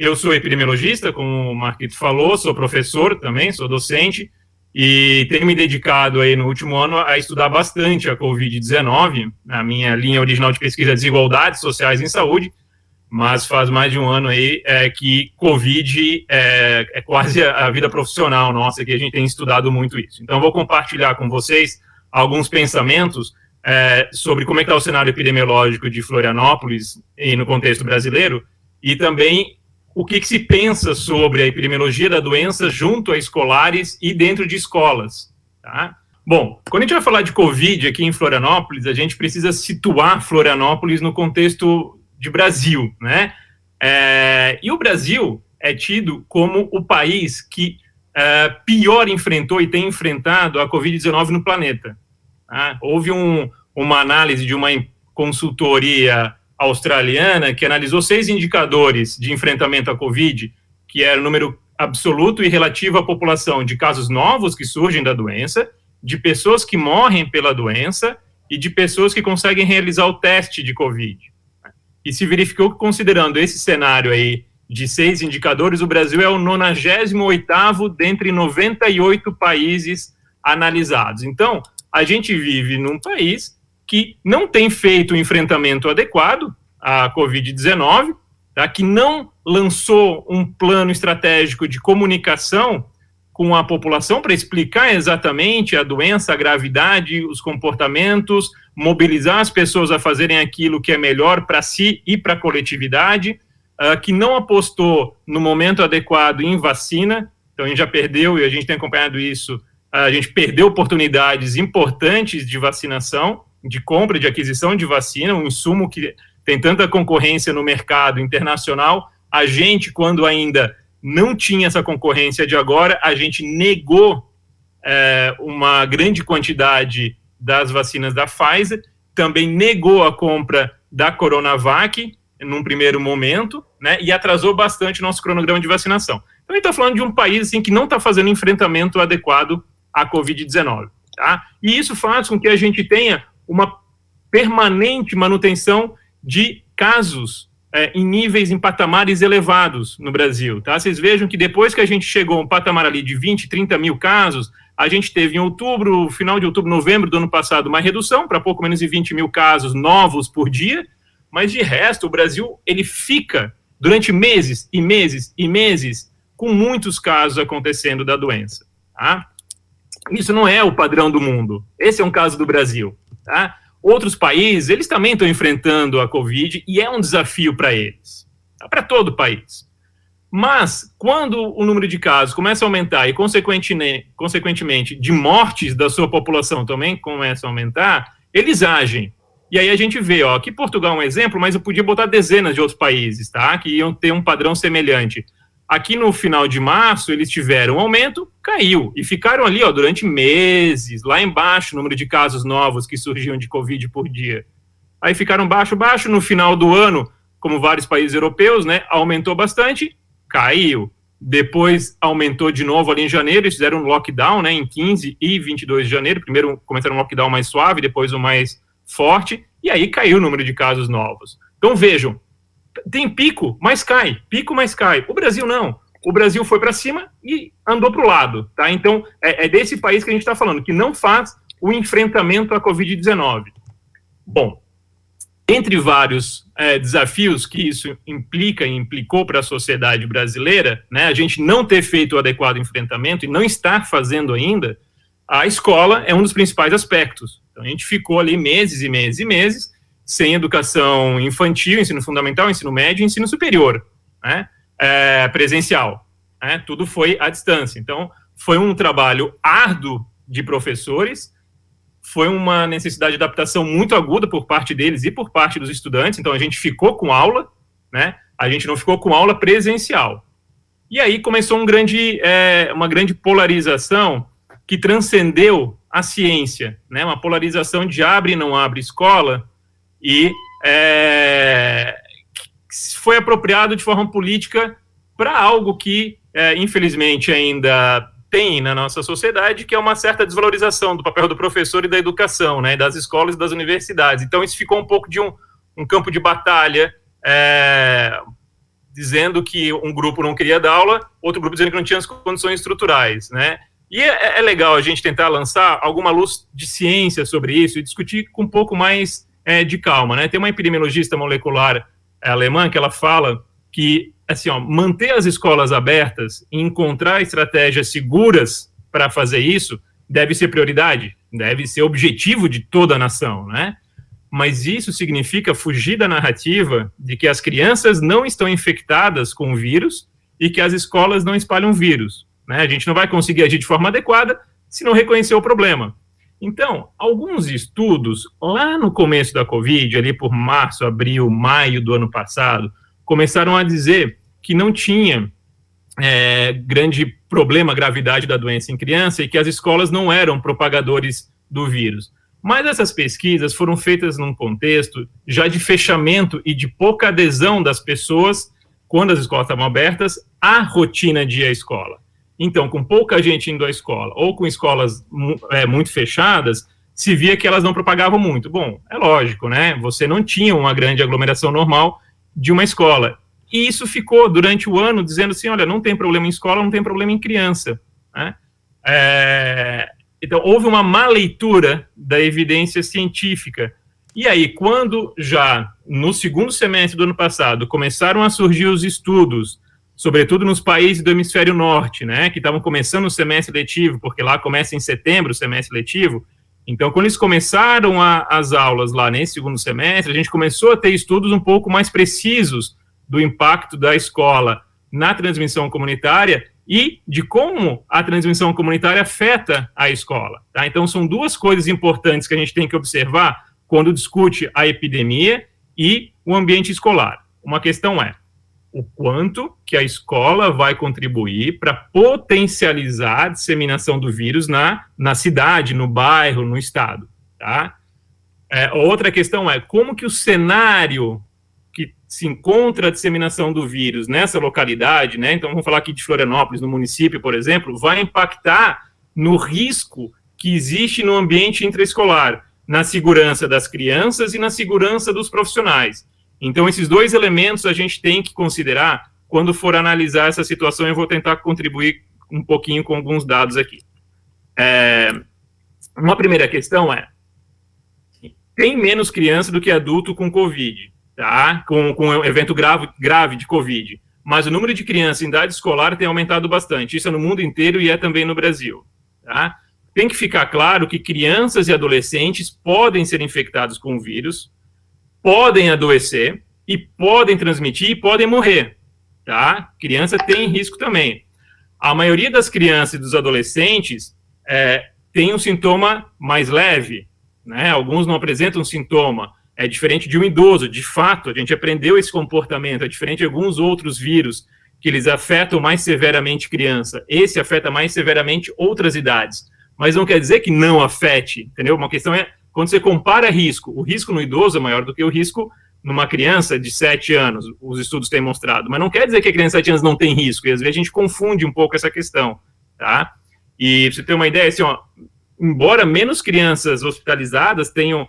eu sou epidemiologista, como o Marquito falou, sou professor também, sou docente, e tenho me dedicado aí no último ano a estudar bastante a Covid-19, a minha linha original de pesquisa é Desigualdades Sociais em Saúde, mas faz mais de um ano aí que Covid é quase a vida profissional nossa, que a gente tem estudado muito isso. Então, vou compartilhar com vocês alguns pensamentos sobre como é que está o cenário epidemiológico de Florianópolis e no contexto brasileiro, e também o que se pensa sobre a epidemiologia da doença junto a escolares e dentro de escolas, tá? Bom, quando a gente vai falar de Covid aqui em Florianópolis, a gente precisa situar Florianópolis no contexto de Brasil, né? E o Brasil é tido como o país que pior enfrentou e tem enfrentado a Covid-19 no planeta. Tá? Houve uma análise de uma consultoria australiana que analisou 6 indicadores de enfrentamento à Covid, que era o número absoluto e relativo à população de casos novos que surgem da doença, de pessoas que morrem pela doença e de pessoas que conseguem realizar o teste de Covid. E se verificou que, considerando esse cenário aí de 6 indicadores, o Brasil é o 98º dentre 98 países analisados. Então, a gente vive num país que não tem feito o enfrentamento adequado à Covid-19, tá? Que não lançou um plano estratégico de comunicação com a população para explicar exatamente a doença, a gravidade, os comportamentos, mobilizar as pessoas a fazerem aquilo que é melhor para si e para a coletividade, que não apostou no momento adequado em vacina. Então, a gente já perdeu, e a gente tem acompanhado isso, a gente perdeu oportunidades importantes de vacinação, de compra, de aquisição de vacina, um insumo que tem tanta concorrência no mercado internacional. A gente, quando ainda não tinha essa concorrência de agora, a gente negou uma grande quantidade das vacinas da Pfizer, também negou a compra da Coronavac num primeiro momento, né, e atrasou bastante o nosso cronograma de vacinação. Então, a gente está falando de um país assim, que não está fazendo enfrentamento adequado à Covid-19. Tá? E isso faz com que a gente tenha uma permanente manutenção de casos em níveis, em patamares elevados no Brasil. Tá? Vocês vejam que depois que a gente chegou a um patamar ali de 20, 30 mil casos, a gente teve em outubro, final de outubro, novembro do ano passado, uma redução para pouco menos de 20 mil casos novos por dia, mas de resto o Brasil ele fica durante meses e meses e meses com muitos casos acontecendo da doença. Tá? Isso não é o padrão do mundo, esse é um caso do Brasil. Tá? Outros países, eles também estão enfrentando a Covid e é um desafio para eles, tá? Para todo o país. Mas, quando o número de casos começa a aumentar e, consequentemente, de mortes da sua população também começa a aumentar, eles agem. E aí a gente vê, ó, aqui Portugal é um exemplo, mas eu podia botar dezenas de outros países, tá? Que iam ter um padrão semelhante. Aqui no final de março, eles tiveram um aumento, caiu, e ficaram ali, ó, durante meses, lá embaixo, o número de casos novos que surgiam de Covid por dia. Aí ficaram baixo, no final do ano, como vários países europeus, né, aumentou bastante, caiu. Depois aumentou de novo ali em janeiro, eles fizeram um lockdown, né, em 15 e 22 de janeiro, primeiro começaram um lockdown mais suave, depois o mais forte, e aí caiu o número de casos novos. Então vejam, tem pico, mas cai. O Brasil não. O Brasil foi para cima e andou para o lado. Tá? Então, é desse país que a gente está falando, que não faz o enfrentamento à Covid-19. Bom, entre vários desafios que isso implicou para a sociedade brasileira, né, a gente não ter feito o adequado enfrentamento e não estar fazendo ainda, a escola é um dos principais aspectos. Então, a gente ficou ali meses e meses e meses sem educação infantil, ensino fundamental, ensino médio e ensino superior, né? Presencial. Né? Tudo foi à distância. Então, foi um trabalho árduo de professores, foi uma necessidade de adaptação muito aguda por parte deles e por parte dos estudantes. Então, a gente ficou com aula, né? A gente não ficou com aula presencial. E aí começou uma grande polarização que transcendeu a ciência, né? Uma polarização de abre e não abre escola, e foi apropriado de forma política para algo que, infelizmente, ainda tem na nossa sociedade, que é uma certa desvalorização do papel do professor e da educação, né, das escolas e das universidades. Então, isso ficou um pouco de um campo de batalha dizendo que um grupo não queria dar aula, outro grupo dizendo que não tinha as condições estruturais, né? E é legal a gente tentar lançar alguma luz de ciência sobre isso e discutir com um pouco mais de calma, né? Tem uma epidemiologista molecular alemã que ela fala que, assim, manter as escolas abertas e encontrar estratégias seguras para fazer isso deve ser prioridade, deve ser objetivo de toda a nação, né? Mas isso significa fugir da narrativa de que as crianças não estão infectadas com o vírus e que as escolas não espalham vírus, né? A gente não vai conseguir agir de forma adequada se não reconhecer o problema. Então, alguns estudos, lá no começo da Covid, ali por março, abril, maio do ano passado, começaram a dizer que não tinha grande problema, gravidade da doença em criança e que as escolas não eram propagadores do vírus. Mas essas pesquisas foram feitas num contexto já de fechamento e de pouca adesão das pessoas, quando as escolas estavam abertas, à rotina de ir à escola. Então, com pouca gente indo à escola, ou com escolas muito fechadas, se via que elas não propagavam muito. Bom, é lógico, né? Você não tinha uma grande aglomeração normal de uma escola. E isso ficou durante o ano dizendo assim, olha, não tem problema em escola, não tem problema em criança, né? Então, houve uma má leitura da evidência científica. E aí, quando já no segundo semestre do ano passado começaram a surgir os estudos, sobretudo nos países do hemisfério norte, né, que estavam começando o semestre letivo, porque lá começa em setembro o semestre letivo, então, quando eles começaram as aulas lá nesse segundo semestre, a gente começou a ter estudos um pouco mais precisos do impacto da escola na transmissão comunitária e de como a transmissão comunitária afeta a escola, tá? Então, são duas coisas importantes que a gente tem que observar quando discute a epidemia e o ambiente escolar. Uma questão é o quanto que a escola vai contribuir para potencializar a disseminação do vírus na cidade, no bairro, no estado, tá? Outra questão é como que o cenário que se encontra a disseminação do vírus nessa localidade, né? Então, vamos falar aqui de Florianópolis, no município, por exemplo, vai impactar no risco que existe no ambiente intraescolar, na segurança das crianças e na segurança dos profissionais. Então, esses dois elementos a gente tem que considerar quando for analisar essa situação. Eu vou tentar contribuir um pouquinho com alguns dados aqui. Uma primeira questão tem menos criança do que adulto com Covid, tá? Com um evento grave de Covid. Mas o número de crianças em idade escolar tem aumentado bastante. Isso é no mundo inteiro e é também no Brasil, tá? Tem que ficar claro que crianças e adolescentes podem ser infectados com o vírus, podem adoecer e podem transmitir e podem morrer, tá? Criança tem risco também. A maioria das crianças e dos adolescentes tem um sintoma mais leve, né? Alguns não apresentam sintoma. É diferente de um idoso, de fato, a gente aprendeu esse comportamento, é diferente de alguns outros vírus que eles afetam mais severamente criança. Esse afeta mais severamente outras idades, mas não quer dizer que não afete, entendeu? Uma questão é quando você compara risco, o risco no idoso é maior do que o risco numa criança de 7 anos, os estudos têm mostrado, mas não quer dizer que a criança de 7 anos não tem risco, e às vezes a gente confunde um pouco essa questão, tá? E pra você ter uma ideia, assim, embora menos crianças hospitalizadas tenham,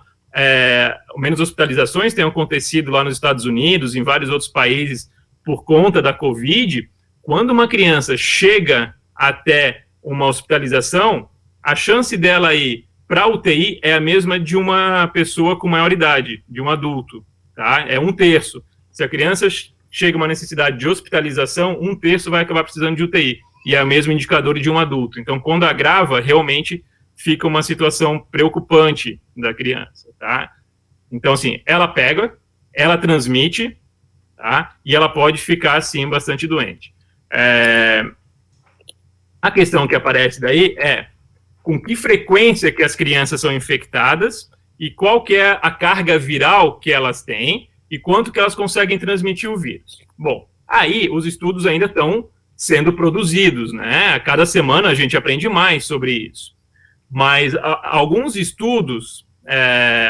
menos hospitalizações tenham acontecido lá nos Estados Unidos, em vários outros países, por conta da Covid, quando uma criança chega até uma hospitalização, a chance dela ir para a UTI é a mesma de uma pessoa com maior idade, de um adulto, tá? É 1/3. Se a criança chega a uma necessidade de hospitalização, 1/3 vai acabar precisando de UTI, e é o mesmo indicador de um adulto. Então, quando agrava, realmente fica uma situação preocupante da criança, tá? Então, assim, ela pega, ela transmite, tá? E ela pode ficar, assim, bastante doente. A questão que aparece daí é com que frequência que as crianças são infectadas e qual que é a carga viral que elas têm e quanto que elas conseguem transmitir o vírus. Bom, aí os estudos ainda estão sendo produzidos, né? A cada semana a gente aprende mais sobre isso. Mas alguns estudos,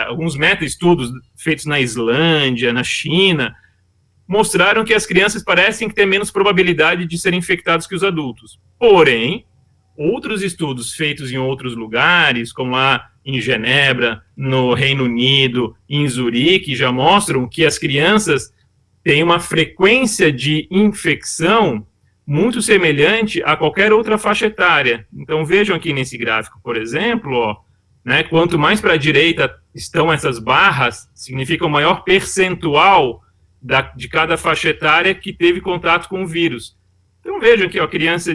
alguns meta-estudos feitos na Islândia, na China, mostraram que as crianças parecem ter menos probabilidade de serem infectadas que os adultos. Porém, outros estudos feitos em outros lugares, como lá em Genebra, no Reino Unido, em Zurique, já mostram que as crianças tem uma frequência de infecção muito semelhante a qualquer outra faixa etária. Então, vejam aqui nesse gráfico, por exemplo, ó, né, quanto mais para a direita estão essas barras, significa o maior percentual de cada faixa etária que teve contato com o vírus. Então, vejam aqui, ó, criança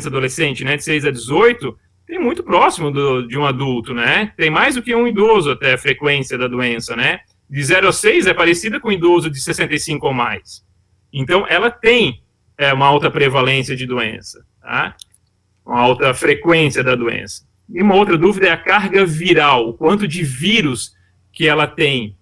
adolescente, né, de 6 a 18, tem muito próximo de um adulto, né? Tem mais do que um idoso até a frequência da doença, né? De 0 a 6 é parecida com um idoso de 65 ou mais. Então, ela tem uma alta prevalência de doença, tá? Uma alta frequência da doença. E uma outra dúvida é a carga viral, o quanto de vírus que ela tem.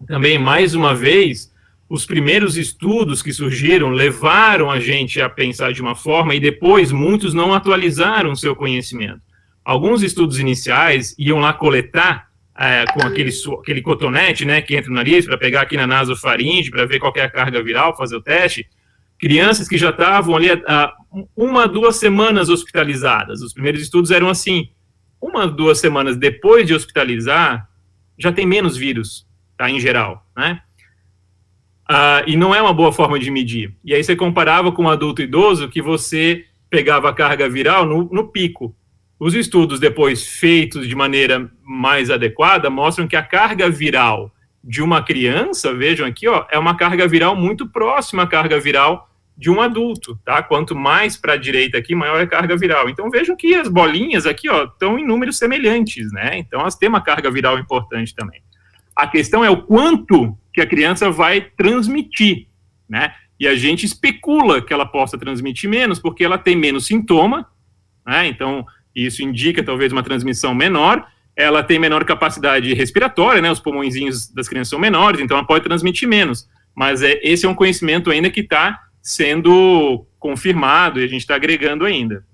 Também, mais uma vez, os primeiros estudos que surgiram levaram a gente a pensar de uma forma e depois muitos não atualizaram seu conhecimento. Alguns estudos iniciais iam lá coletar com aquele cotonete, né, que entra no nariz para pegar aqui na nasofaringe, para ver qual é a carga viral, fazer o teste. Crianças que já estavam ali há 1 a 2 semanas hospitalizadas. Os primeiros estudos eram assim, 1 a 2 semanas depois de hospitalizar, já tem menos vírus, tá, em geral, né? E não é uma boa forma de medir. E aí você comparava com um adulto idoso que você pegava a carga viral no pico. Os estudos depois feitos de maneira mais adequada mostram que a carga viral de uma criança, vejam aqui, ó, é uma carga viral muito próxima à carga viral de um adulto, tá? Quanto mais para a direita aqui, maior é a carga viral. Então vejam que as bolinhas aqui, ó, estão em números semelhantes, né? Então elas têm uma carga viral importante também. A questão é o quanto que a criança vai transmitir, né? E a gente especula que ela possa transmitir menos, porque ela tem menos sintoma, né? Então, isso indica talvez uma transmissão menor, ela tem menor capacidade respiratória, né? Os pulmõezinhos das crianças são menores, então ela pode transmitir menos. Mas esse é um conhecimento ainda que está sendo confirmado e a gente está agregando ainda.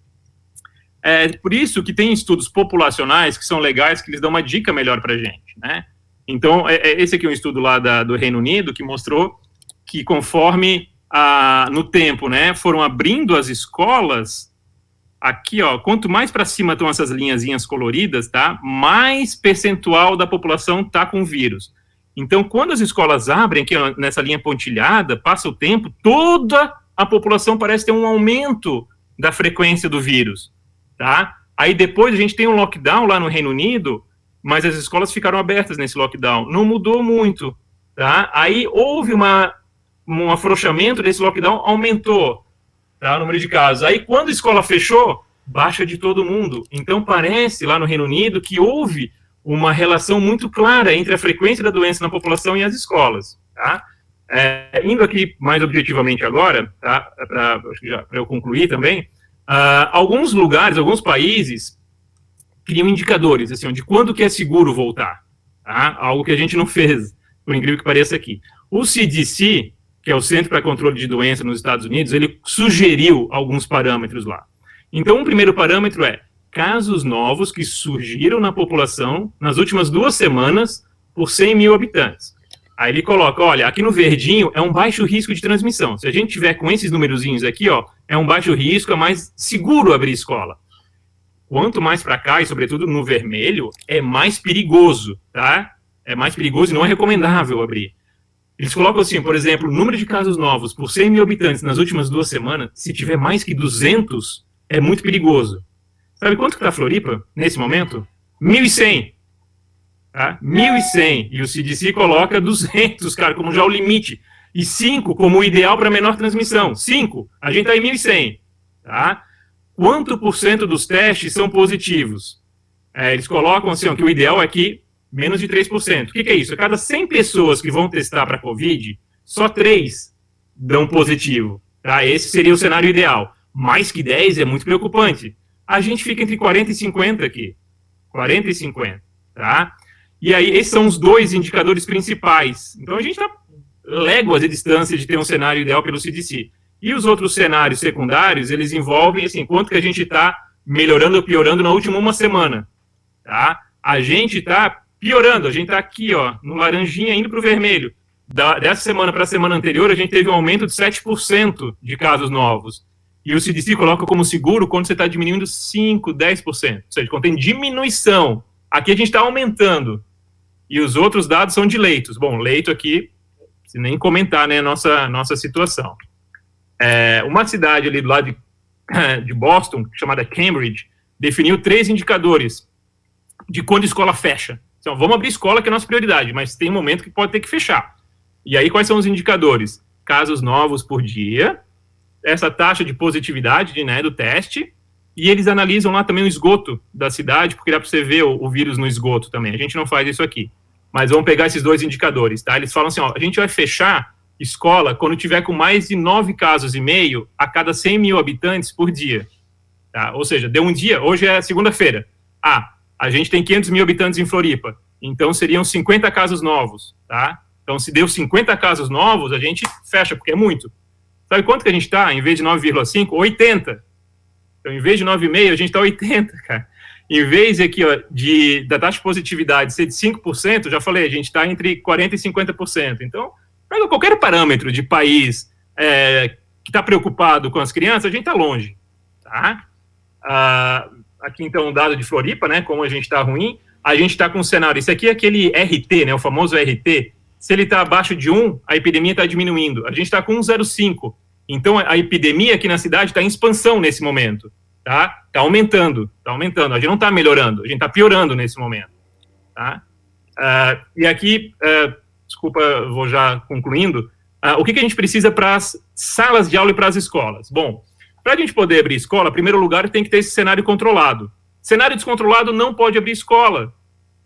É por isso que tem estudos populacionais que são legais, que eles dão uma dica melhor para a gente, né? Então, esse aqui é um estudo lá do Reino Unido que mostrou que conforme no tempo, né, foram abrindo as escolas, aqui, ó, quanto mais para cima estão essas linhazinhas coloridas, tá, mais percentual da população tá com vírus. Então, quando as escolas abrem, aqui ó, nessa linha pontilhada, passa o tempo, toda a população parece ter um aumento da frequência do vírus, tá? Aí depois a gente tem um lockdown lá no Reino Unido, mas as escolas ficaram abertas nesse lockdown. Não mudou muito, tá? Aí houve um afrouxamento desse lockdown, aumentou, tá, o número de casos. Aí quando a escola fechou, baixa de todo mundo. Então parece lá no Reino Unido que houve uma relação muito clara entre a frequência da doença na população e as escolas, tá? Indo aqui mais objetivamente agora, tá, para eu concluir também, alguns lugares, alguns países criam indicadores, assim, de quando que é seguro voltar, tá? Algo que a gente não fez, por incrível que pareça aqui. O CDC, que é o Centro para Controle de Doença nos Estados Unidos, ele sugeriu alguns parâmetros lá. Então, um primeiro parâmetro é casos novos que surgiram na população nas últimas 2 semanas por 100 mil habitantes. Aí ele coloca, olha, aqui no verdinho é um baixo risco de transmissão. Se a gente tiver com esses numerozinhos aqui, ó, é um baixo risco, é mais seguro abrir escola. Quanto mais para cá, e sobretudo no vermelho, é mais perigoso, tá? É mais perigoso e não é recomendável abrir. Eles colocam assim, por exemplo, o número de casos novos por 100 mil habitantes nas últimas 2 semanas, se tiver mais que 200, é muito perigoso. Sabe quanto que está a Floripa, nesse momento? 1.100. Tá? 1.100. E o CDC coloca 200, cara, como já o limite. E 5 como o ideal para menor transmissão. 5. A gente está em 1.100. Tá? Quanto por cento dos testes são positivos? Eles colocam assim, ó, que o ideal é que menos de 3%. O que é isso? A cada 100 pessoas que vão testar para Covid, só 3 dão positivo. Tá? Esse seria o cenário ideal. Mais que 10 é muito preocupante. A gente fica entre 40 e 50 aqui. 40 e 50. Tá? E aí, esses são os 2 indicadores principais. Então, a gente está léguas de distância de ter um cenário ideal pelo CDC. E os outros cenários secundários, eles envolvem, assim, quanto que a gente está melhorando ou piorando na última 1 semana. Tá? A gente está piorando, a gente está aqui, ó, no laranjinha indo para o vermelho. Dessa semana para a semana anterior, a gente teve um aumento de 7% de casos novos. E o CDC coloca como seguro quando você está diminuindo 5%, 10%. Ou seja, quando tem diminuição. Aqui a gente está aumentando. E os outros dados são de leitos. Bom, leito aqui, sem nem comentar, né, a nossa situação. Uma cidade ali do lado de Boston, chamada Cambridge, definiu 3 indicadores de quando a escola fecha. Então, vamos abrir escola, que é a nossa prioridade, mas tem um momento que pode ter que fechar. E aí, quais são os indicadores? Casos novos por dia, essa taxa de positividade, né, do teste, e eles analisam lá também o esgoto da cidade, porque dá para você ver o vírus no esgoto também. A gente não faz isso aqui. Mas vamos pegar esses 2 indicadores, tá? Eles falam assim, ó, a gente vai fechar escola quando tiver com mais de 9 casos e meio a cada 100 mil habitantes por dia. Tá? Ou seja, deu um dia, hoje é segunda-feira. A gente tem 500 mil habitantes em Floripa, então seriam 50 casos novos, tá? Então, se deu 50 casos novos, a gente fecha, porque é muito. Sabe quanto que a gente está? Em vez de 9,5, 80. Então, em vez de 9,5, a gente está 80, cara. Em vez aqui, ó, da taxa de positividade ser de 5%, já falei, a gente está entre 40% e 50%. Então, pega qualquer parâmetro de país que está preocupado com as crianças, a gente está longe, tá? Aqui, então, um dado de Floripa, né, como a gente está ruim, a gente está com um cenário, isso aqui é aquele RT, né, o famoso RT, se ele está abaixo de 1, a epidemia está diminuindo, a gente está com 1,05, então a epidemia aqui na cidade está em expansão nesse momento, tá? Está aumentando, a gente não está melhorando, a gente está piorando nesse momento, tá? E aqui, desculpa, vou já concluindo, o que a gente precisa para as salas de aula e para as escolas? Bom, para a gente poder abrir escola, em primeiro lugar, tem que ter esse cenário controlado. Cenário descontrolado não pode abrir escola,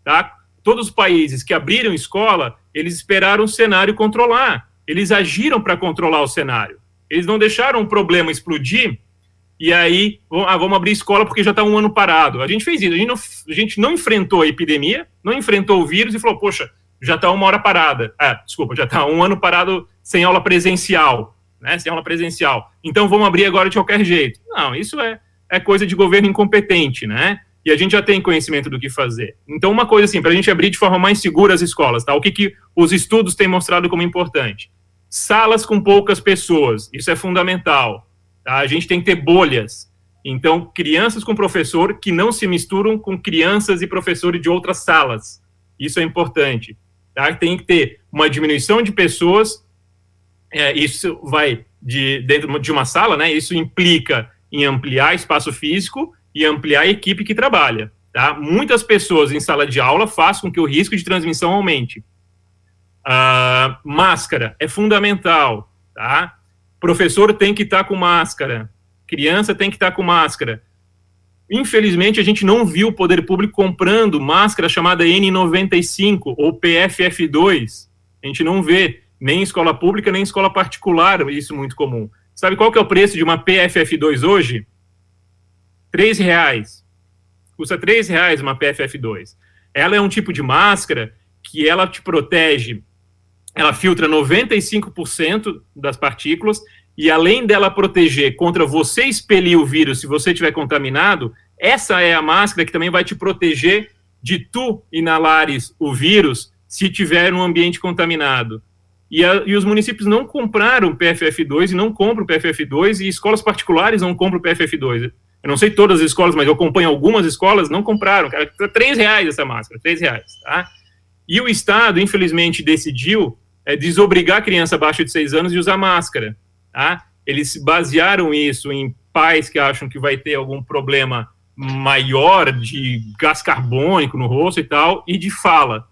tá? Todos os países que abriram escola, eles esperaram o cenário controlar. Eles agiram para controlar o cenário. Eles não deixaram o problema explodir e aí, vamos abrir escola porque já está um ano parado. A gente fez isso, a gente não enfrentou a epidemia, não enfrentou o vírus e falou, poxa, já está uma hora parada. Já está um ano parado sem aula presencial. Né, sem aula presencial, então vamos abrir agora de qualquer jeito. Não, isso é coisa de governo incompetente, né, e a gente já tem conhecimento do que fazer. Então, uma coisa assim, para a gente abrir de forma mais segura as escolas, tá, o que os estudos têm mostrado como importante? Salas com poucas pessoas, isso é fundamental, tá, a gente tem que ter bolhas, então, crianças com professor que não se misturam com crianças e professores de outras salas, isso é importante, tá, tem que ter uma diminuição de pessoas. Isso vai dentro de uma sala, né? Isso implica em ampliar espaço físico e ampliar a equipe que trabalha, tá? Muitas pessoas em sala de aula fazem com que o risco de transmissão aumente. Máscara é fundamental, tá? Professor tem que estar com máscara, criança tem que estar com máscara. Infelizmente, a gente não viu o poder público comprando máscara chamada N95 ou PFF2. A gente não vê. Nem em escola pública, nem em escola particular, isso é muito comum. Sabe qual que é o preço de uma PFF2 hoje? R$3. Custa R$3 uma PFF2. Ela é um tipo de máscara que ela te protege, ela filtra 95% das partículas, e além dela proteger contra você expelir o vírus se você estiver contaminado, essa é a máscara que também vai te proteger de tu inalares o vírus se tiver um ambiente contaminado. E os municípios não compraram PFF2 e não compram PFF2 e escolas particulares não compram PFF2. Eu não sei todas as escolas, mas eu acompanho algumas escolas, não compraram. Cara, R$3 essa máscara, R$3, tá? E o Estado, infelizmente, decidiu desobrigar a criança abaixo de 6 anos de usar máscara, tá? Eles basearam isso em pais que acham que vai ter algum problema maior de gás carbônico no rosto e tal, e de fala.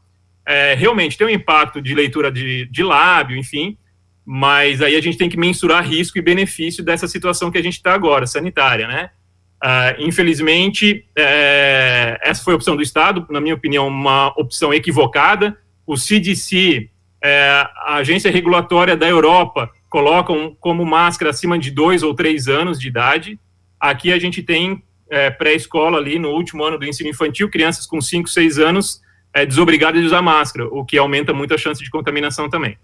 Realmente tem um impacto de leitura de lábio, enfim, mas aí a gente tem que mensurar risco e benefício dessa situação que a gente está agora, sanitária, né? Infelizmente, essa foi a opção do Estado, na minha opinião, uma opção equivocada. O CDC, a agência regulatória da Europa, colocam como máscara acima de 2 ou 3 anos de idade. Aqui a gente tem pré-escola ali no último ano do ensino infantil, crianças com 5, 6 anos, desobrigadas de usar máscara, o que aumenta muito a chance de contaminação também.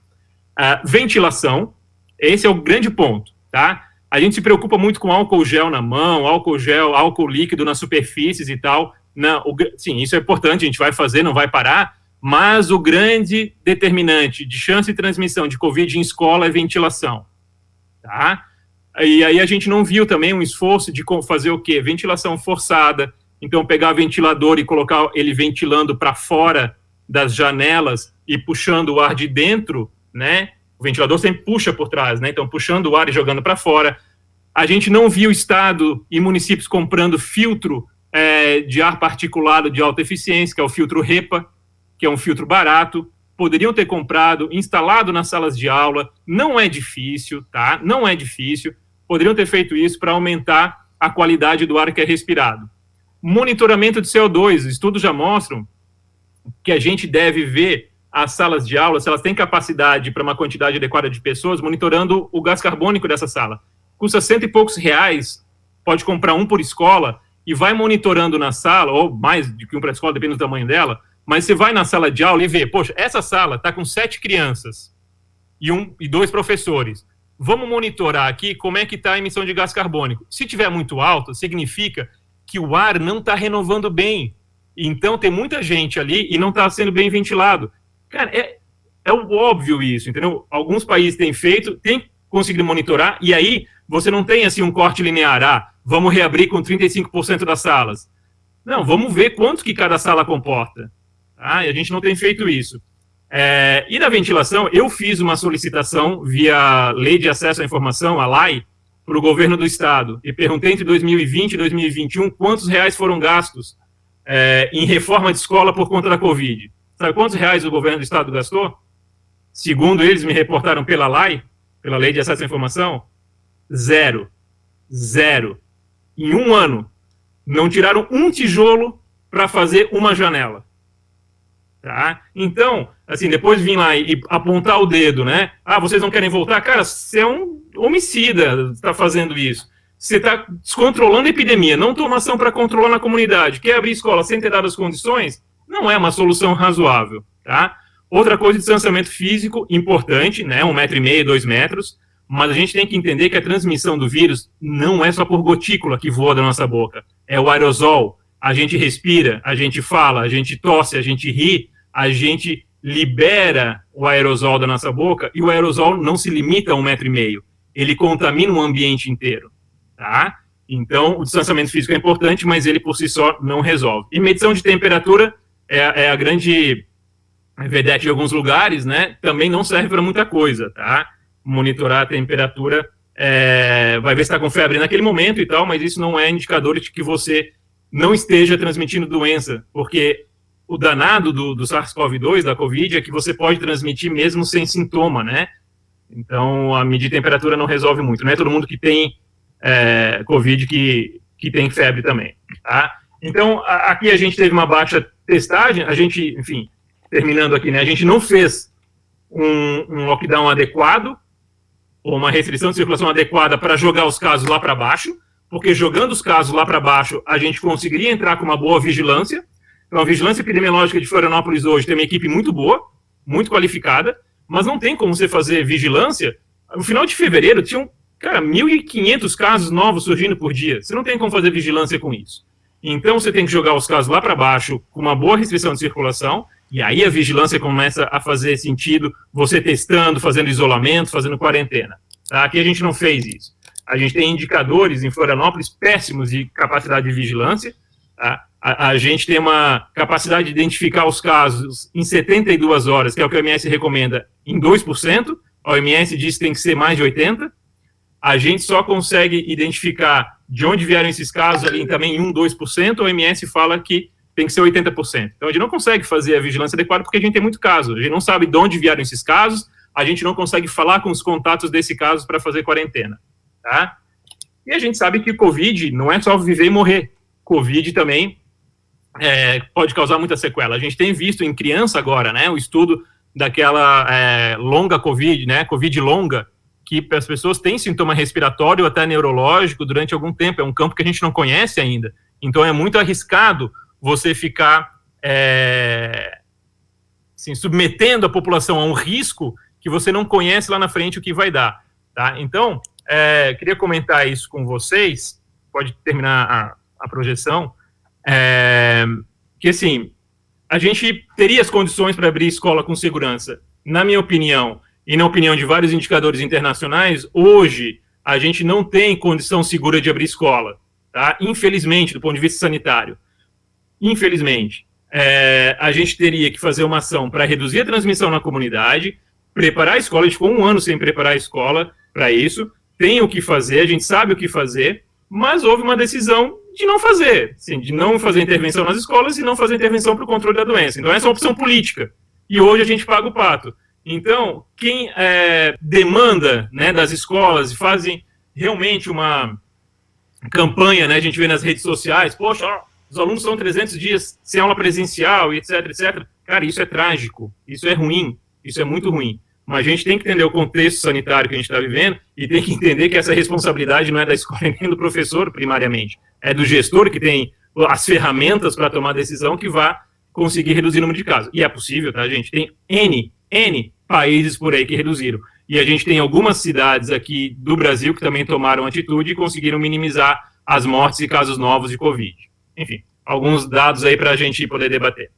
Ventilação, esse é o grande ponto, tá? A gente se preocupa muito com álcool gel na mão, álcool gel, álcool líquido nas superfícies e tal. Não, sim, isso é importante, a gente vai fazer, não vai parar, mas o grande determinante de chance de transmissão de Covid em escola é ventilação, tá? E aí a gente não viu também um esforço de fazer o quê? Ventilação forçada. Então, pegar ventilador e colocar ele ventilando para fora das janelas e puxando o ar de dentro, né? O ventilador sempre puxa por trás, né? Então, puxando o ar e jogando para fora. A gente não viu Estado e municípios comprando filtro de ar particulado de alta eficiência, que é o filtro HEPA, que é um filtro barato. Poderiam ter comprado, instalado nas salas de aula. Não é difícil, tá? Não é difícil. Poderiam ter feito isso para aumentar a qualidade do ar que é respirado. Monitoramento de CO2. Estudos já mostram que a gente deve ver as salas de aula, se elas têm capacidade para uma quantidade adequada de pessoas, monitorando o gás carbônico dessa sala. Custa R$100 e poucos, pode comprar um por escola e vai monitorando na sala, ou mais de que um para a escola, depende do tamanho dela, mas você vai na sala de aula e vê, poxa, essa sala está com 7 crianças e 2 professores. Vamos monitorar aqui como é que está a emissão de gás carbônico. Se tiver muito alto, significa que o ar não está renovando bem. Então, tem muita gente ali e não está sendo bem ventilado. Cara, é óbvio isso, entendeu? Alguns países têm feito, têm conseguido monitorar, e aí você não tem assim um corte linear. Vamos reabrir com 35% das salas. Não, vamos ver quanto que cada sala comporta. Tá? E a gente não tem feito isso. E da ventilação, eu fiz uma solicitação via Lei de Acesso à Informação, a LAI, para o governo do estado, e perguntei entre 2020 e 2021 quantos reais foram gastos em reforma de escola por conta da Covid. Sabe quantos reais o governo do estado gastou? Segundo eles me reportaram pela LAI, pela Lei de Acesso à Informação, zero. Em um ano, não tiraram um tijolo para fazer uma janela. Tá? Então, assim, depois vir lá e apontar o dedo, né? Vocês não querem voltar? Cara, você é um homicida, está fazendo isso. Você está descontrolando a epidemia, não toma ação para controlar na comunidade. Quer abrir escola sem ter dado as condições? Não é uma solução razoável, tá? Outra coisa, distanciamento físico, importante, né? 1,5 m, 2 metros, mas a gente tem que entender que a transmissão do vírus não é só por gotícula que voa da nossa boca, é o aerosol. A gente respira, a gente fala, a gente tosse, a gente ri, a gente libera o aerosol da nossa boca, e o aerosol não se limita a 1,5 m, ele contamina o ambiente inteiro, tá? Então, o distanciamento físico é importante, mas ele por si só não resolve. E medição de temperatura é a grande vedete de alguns lugares, né? Também não serve para muita coisa, tá? Monitorar a temperatura, vai ver se está com febre naquele momento e tal, mas isso não é indicador de que você não esteja transmitindo doença, porque o danado do SARS-CoV-2, da Covid, é que você pode transmitir mesmo sem sintoma, né? Então, a medir temperatura não resolve muito. Não é todo mundo que tem Covid que tem febre também, tá? Então, aqui a gente teve uma baixa testagem, a gente, enfim, terminando aqui, né? A gente não fez um lockdown adequado, ou uma restrição de circulação adequada para jogar os casos lá para baixo, porque jogando os casos lá para baixo, a gente conseguiria entrar com uma boa vigilância. Então, a vigilância epidemiológica de Florianópolis hoje tem uma equipe muito boa, muito qualificada, mas não tem como você fazer vigilância. No final de fevereiro, tinham, 1.500 casos novos surgindo por dia. Você não tem como fazer vigilância com isso. Então, você tem que jogar os casos lá para baixo com uma boa restrição de circulação, e aí a vigilância começa a fazer sentido, você testando, fazendo isolamento, fazendo quarentena. Tá? Aqui a gente não fez isso. A gente tem indicadores em Florianópolis péssimos de capacidade de vigilância. Tá? A gente tem uma capacidade de identificar os casos em 72 horas, que é o que a OMS recomenda, em 2%. A OMS diz que tem que ser mais de 80%. A gente só consegue identificar de onde vieram esses casos ali também em 2%. A OMS fala que tem que ser 80%. Então, a gente não consegue fazer a vigilância adequada porque a gente tem muito caso. A gente não sabe de onde vieram esses casos, a gente não consegue falar com os contatos desse caso para fazer quarentena. Tá? E a gente sabe que o Covid não é só viver e morrer. Covid também pode causar muita sequela. A gente tem visto em criança agora, né, o estudo daquela longa Covid, né, Covid longa, que as pessoas têm sintoma respiratório até neurológico durante algum tempo. É um campo que a gente não conhece ainda. Então, é muito arriscado você ficar assim, submetendo a população a um risco que você não conhece lá na frente o que vai dar. Tá? Então, queria comentar isso com vocês, pode terminar a projeção, que assim, a gente teria as condições para abrir escola com segurança. Na minha opinião, e na opinião de vários indicadores internacionais, hoje a gente não tem condição segura de abrir escola, tá? Infelizmente, do ponto de vista sanitário. Infelizmente, a gente teria que fazer uma ação para reduzir a transmissão na comunidade, preparar a escola, a gente ficou 1 ano sem preparar a escola para isso, tem o que fazer, a gente sabe o que fazer, mas houve uma decisão de não fazer, assim, de não fazer intervenção nas escolas e não fazer intervenção para o controle da doença. Então essa é uma opção política, e hoje a gente paga o pato. Então, quem demanda, né, das escolas e fazem realmente uma campanha, né, a gente vê nas redes sociais, poxa, ó, os alunos são 300 dias sem aula presencial, etc, etc. Cara, isso é trágico, isso é ruim, isso é muito ruim. Mas a gente tem que entender o contexto sanitário que a gente está vivendo e tem que entender que essa responsabilidade não é da escola nem do professor, primariamente. É do gestor que tem as ferramentas para tomar a decisão que vai conseguir reduzir o número de casos. E é possível, tá, gente? Tem N países por aí que reduziram. E a gente tem algumas cidades aqui do Brasil que também tomaram atitude e conseguiram minimizar as mortes e casos novos de Covid. Enfim, alguns dados aí para a gente poder debater.